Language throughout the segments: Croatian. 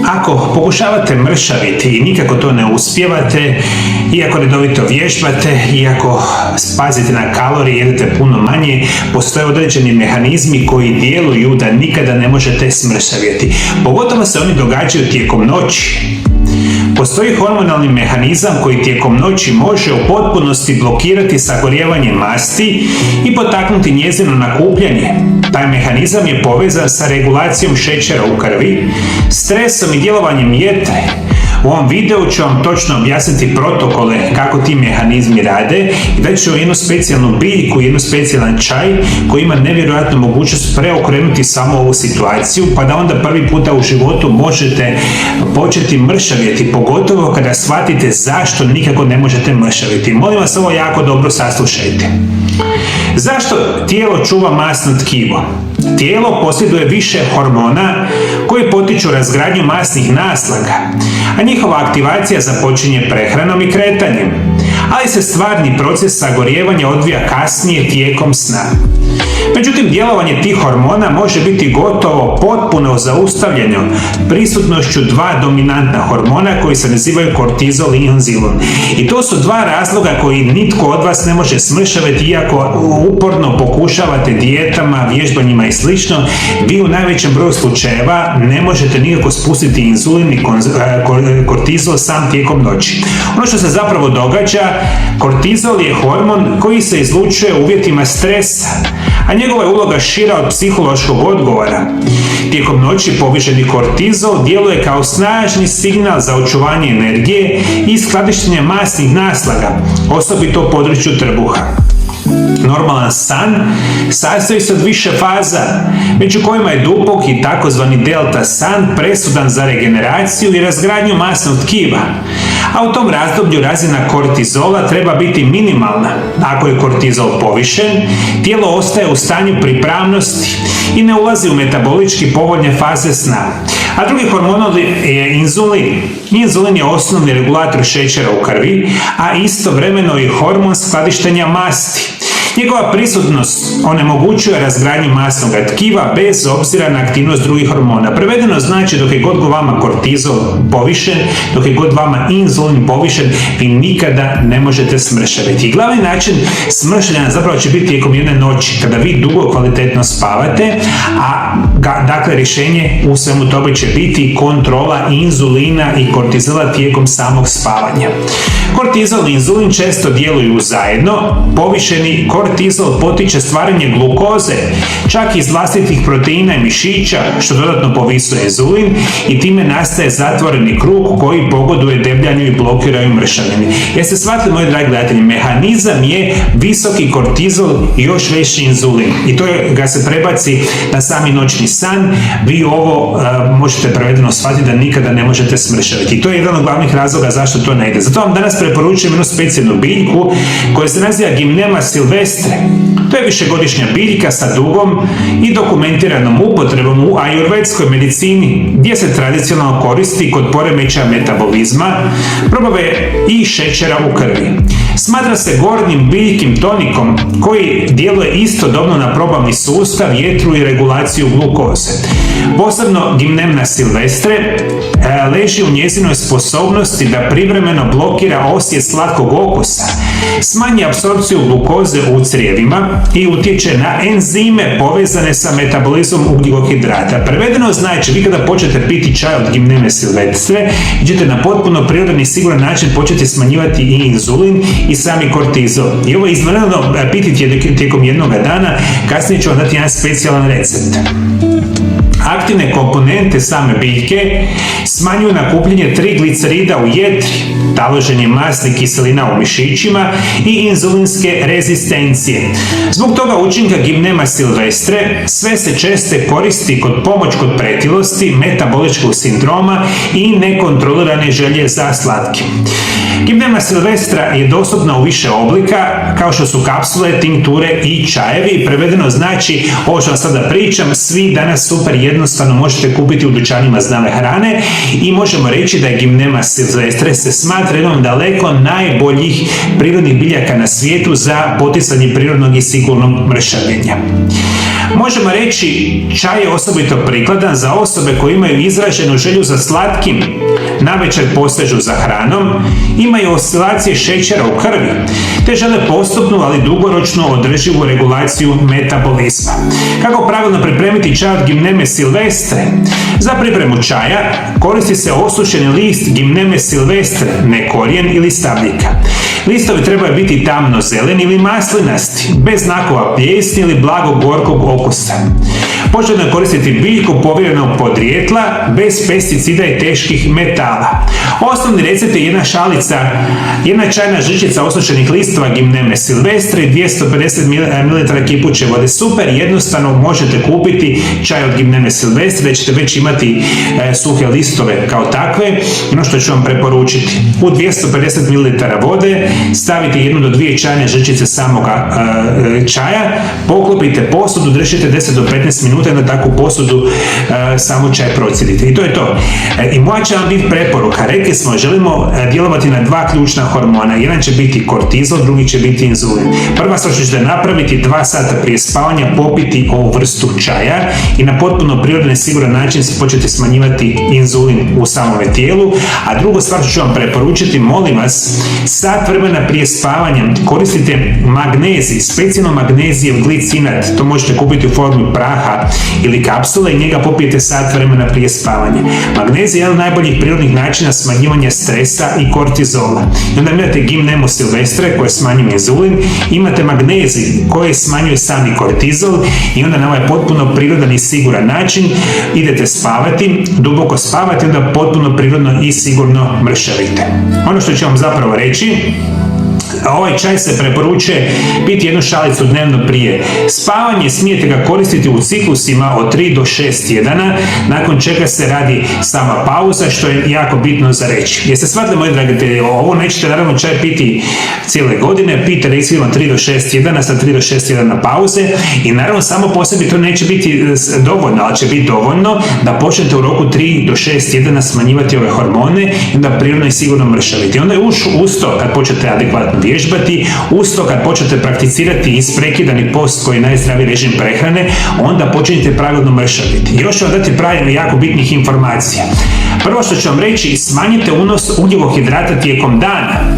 Ako pokušavate mršaviti i nikako to ne uspijevate, iako redovito vježbate, iako pazite na kalorije, jedete puno manje, postoje određeni mehanizmi koji djeluju da nikada ne možete smršavjeti. Pogotovo se oni događaju tijekom noći. Postoji hormonalni mehanizam koji tijekom noći može u potpunosti blokirati sagorijevanje masti i potaknuti njezino nakupljanje. Taj mehanizam je povezan sa regulacijom šećera u krvi, stresom i djelovanjem jetre. U ovom videu ću vam točno objasniti protokole kako ti mehanizmi rade i da ću jednu specijalnu biljku, jednu specijalan čaj koji ima nevjerojatnu mogućnost preokrenuti samo ovu situaciju, pa da onda prvi puta u životu možete početi mršavjeti, pogotovo kada shvatite zašto nikako ne možete mršaviti. Molim vas, ovo jako dobro saslušajte. Zašto tijelo čuva masno tkivo? Tijelo posjeduje više hormona koji potiču razgradnju masnih naslaga, a njihova aktivacija započinje prehranom i kretanjem, ali se stvarni proces sagorijevanja odvija kasnije tijekom sna. Međutim, djelovanje tih hormona može biti gotovo potpuno zaustavljeno prisutnošću dva dominantna hormona koji se nazivaju kortizol i inzulin. I to su dva razloga koji nitko od vas ne može smršaviti, iako uporno pokušavate dijetama, vježbanjima i slično. Vi u najvećem broju slučajeva ne možete nikako spustiti inzulin i kortizol sam tijekom noći. Ono što se zapravo događa, kortizol je hormon koji se izlučuje u uvjetima stresa, a njegova je uloga šira od psihološkog odgovora. Tijekom noći povišeni kortizol djeluje kao snažni signal za očuvanje energije i skladištenje masnih naslaga, osobito u području trbuha. Normalan san sastoji se od više faza, među kojima je dubok i takozvani delta san presudan za regeneraciju i razgradnju masnog tkiva. A u tom razdoblju razina kortizola treba biti minimalna. Ako je kortizol povišen, tijelo ostaje u stanju pripravnosti i ne ulazi u metabolički povoljne faze sna. A drugi hormon je inzulin. Inzulin je osnovni regulator šećera u krvi, a istovremeno i hormon skladištenja masti. Njegova prisutnost onemogućuje razgradnju masnog tkiva bez obzira na aktivnost drugih hormona. Prevedeno znači dok je god vama kortizol povišen, dok je god vama inzulin povišen, vi nikada ne možete smršaviti. I glavni način smršavanja zapravo će biti tijekom jedne noći, kada vi dugo kvalitetno spavate, a dakle rješenje u svemu tome će biti kontrola inzulina i kortizola tijekom samog spavanja. Kortizol i inzulin često djeluju zajedno. Povišeni kortizol potiče stvaranje glukoze, čak iz vlastitih proteina i mišića, što dodatno povisuje inzulin i time nastaje zatvoreni krug koji pogoduje debljanju i blokiraju mršavljenje. Jeste shvatili, moji dragi gledatelji, mehanizam je visoki kortizol i još veći inzulin. I to ga se prebaci na sami noćni san. Vi ovo možete prevedeno shvatiti da nikada ne možete smršaviti. I to je jedan od glavnih razloga zašto to ne ide. Zato vam danas preporučujem jednu specijalnu biljku koja se naziva Gymnema sylvestre. To je višegodišnja biljka sa dugom i dokumentiranom upotrebom u ajurvedskoj medicini, gdje se tradicionalno koristi kod poremećaja metabolizma, probave i šećera u krvi. Smatra se gornjim biljkim tonikom koji djeluje istodobno na probavni sustav, jetru i regulaciju glukoze. Posebno Gymnema sylvestre leži u njezinoj sposobnosti da privremeno blokira osjet slatkog okusa, smanji apsorpciju glukoze u crijevima i utječe na enzime povezane sa metabolizmom ugljikohidrata. Prevedeno znači, vi kada počnete piti čaj od Gymneme sylvestre, ćete na potpuno prirodan i siguran način početi smanjivati i inzulin i sami kortizol. I ovo je izvanredno piti tijekom jednog dana, kasnije ću vam dati jedan specijalan recept. Aktivne komponente same biljke smanjuju nakupljanje triglicerida u jetri, taloženje masnih kiselina u mišićima i inzulinske rezistencije. Zbog toga učinka Gymnema sylvestre sve se česte koristi kod pomoć kod pretilosti, metaboličkog sindroma i nekontrolirane želje za slatkim. Gymnema silvestra je dostupna u više oblika, kao što su kapsule, tinkture i čajevi. Prevedeno znači, ovo što vam sada pričam, svi danas super jednostavno možete kupiti u dućanima zdrave hrane i možemo reći da je Gymnema silvestre se smatra jednom daleko najboljih prirodnih biljaka na svijetu za poticanje prirodnog i sigurnog mršavljenja. Možemo reći, čaj je osobito prikladan za osobe koje imaju izraženu želju za slatkim, navečer posežu za hranom, imaju oscilacije šećera u krvi, te žele postupnu, ali dugoročnu održivu regulaciju metabolizma. Kako pravilno pripremiti čaj od Gymneme silvestre? Za pripremu čaja koristi se osušeni list Gymneme silvestre, ne korijen ili stabljika. Listovi trebaju biti tamno zeleni ili maslinasti, bez znakova plijesni ili blagog gorkog okusa. Poželjno je koristiti biljku povjerenog podrijetla, bez pesticida i teških metala. Osnovni recept je jedna čajna žličica osušenih listova Gymneme silvestre i 250 ml kipuće vode. Super, jednostavno možete kupiti čaj od Gymneme silvestre, da ćete već imati suhe listove kao takve. Ono što ću vam preporučiti, u 250 ml vode stavite 1 do 2 čajne žličice samoga čaja, poklopite posudu, držite 10 do 15 minuta i na takvu posudu samo čaj procijedite. I to je to. I moja će vam biti preporuka. Rekli smo, želimo djelovati na dva ključna hormona. Jedan će biti kortizol, drugi će biti inzulin. Prva stvar što ćete napraviti, 2 sata prije spavanja popiti ovu vrstu čaja i na potpuno prirodan i siguran način početi smanjivati inzulin u samome tijelu. A drugu stvar što ću vam preporučiti, molim vas, sat vremena prije spavanja koristite magnezij, specijalno magnezijev glicinat. To možete kupiti u formi praha ili kapsule i njega popijete sat vremena prije spavanja. Magnezij je jedan od najboljih prirodnih načina smanjivanja stresa i kortizola. I onda imate Gymnemu silvestre koje smanjuje inzulin, imate magnezij koji smanjuje sami kortizol i onda na ovaj potpuno prirodan i siguran način idete spavati, duboko spavati, onda potpuno prirodno i sigurno mršavite. Ono što ću vam zapravo reći, ovaj čaj se preporučuje piti 1 šalicu dnevno prije spavanja. Smijete ga koristiti u ciklusima od 3 do 6 tjedana, nakon čega se radi sama pauza, što je jako bitno za reći. Jeste shvatili, moji dragi, ovo nećete naravno čaj piti cijele godine, pijte recimo 3 do 6 tjedana sa 3 do 6 tjedana pauze i naravno samo po sebi to neće biti dovoljno, ali će biti dovoljno da počnete u roku 3 do 6 tjedana smanjivati ove hormone i da prirodno i sigurno mršaviti. Onda je uz to, kad počnete adekvatno vježbati, uz to kad počnete prakticirati isprekidani post koji je najzdraviji režim prehrane, onda počinjete pravilno mršaviti. Još ću vam dati pravilno jako bitnih informacija. Prvo što ću vam reći, smanjite unos ugljikohidrata tijekom dana.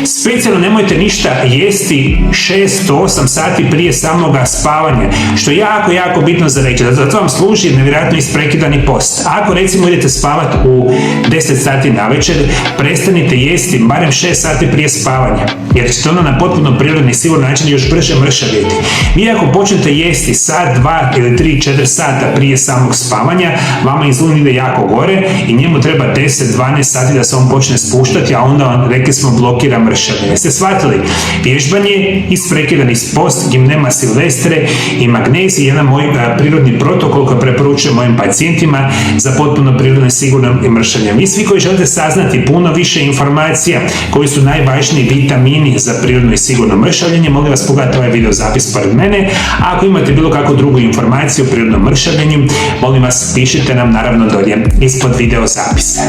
Specijalno nemojte ništa jesti 6 do 8 sati prije samoga spavanja, što je jako bitno za reći. Zato vam služi nevjerojatno isprekidani post. Ako recimo idete spavati u 10 sati navečer, prestanite jesti barem 6 sati prije spavanja, jer ćete onda na potpuno prirodni i siguran način još brže mršaviti. Vi ako počnete jesti sat, 2 ili 3, 4 sata prije samog spavanja, vama inzulin ide jako gore i njemu treba 10-12 sati da se on počne spuštati, a onda on, rekli smo, blokira mršavljenje. Jeste shvatili? Vježbanje, isprekidani post, Gymnema silvestre i magnezij, jedan moj prirodni protokol koji preporučujem mojim pacijentima za potpuno prirodno i sigurno mršavljenje. Vi svi koji želite saznati puno više informacija koji su najvažniji vitamini za prirodno i sigurno mršavljenje, molim vas pogledajte ovaj video zapis pored mene. A ako imate bilo kakvu drugu informaciju o prirodnom mršavljenju, molim vas pišite nam naravno dolje ispod video zapisa.